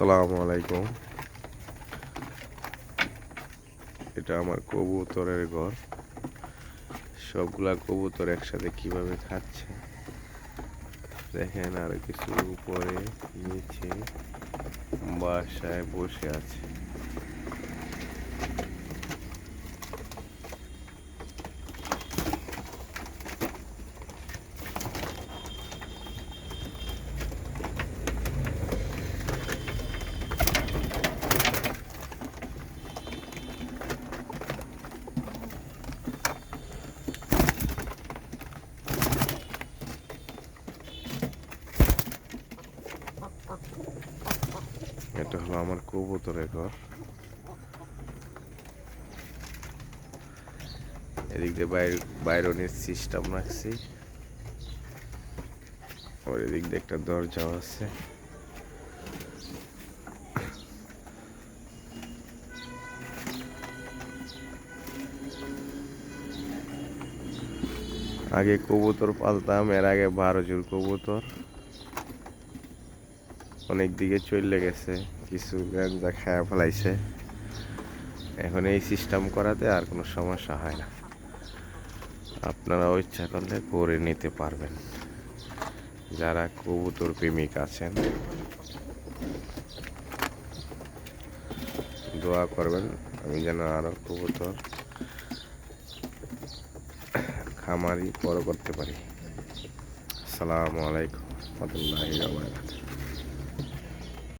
আসসালামু আলাইকুম। এটা আমার কবুতরের ঘর। সবগুলা কবুতর একসাথে কিভাবে খাচ্ছে দেখেন, আর কিছু উপরে নিচে বাসায় বসে আছে। এটা হলো আমার কবুতরের ঘর। এদিক দিয়ে বাইরনের সিস্টেম রাখছি, আর এদিক দিয়ে একটা দরজাও আছে। আগে কবুতর পালতাম, এর আগে 12 জোড় কবুতর, অনেক দিকে চলে গেছে, কিছু গাঁজা খায়া ফেলাইছে। এখন এই সিস্টেম করাতে আর কোনো সমস্যা হয় না, আপনারাও ইচ্ছা করলে করে নিতে পারবেন। যারা কবুতর প্রেমিক আছেন, দোয়া করবেন আমি যেন আরো কবুতর খামারি বড় করতে পারি। আসসালামু আলাইকুম ওয়া রাহমাতুল্লাহি ওয়া বারাকাতুহু।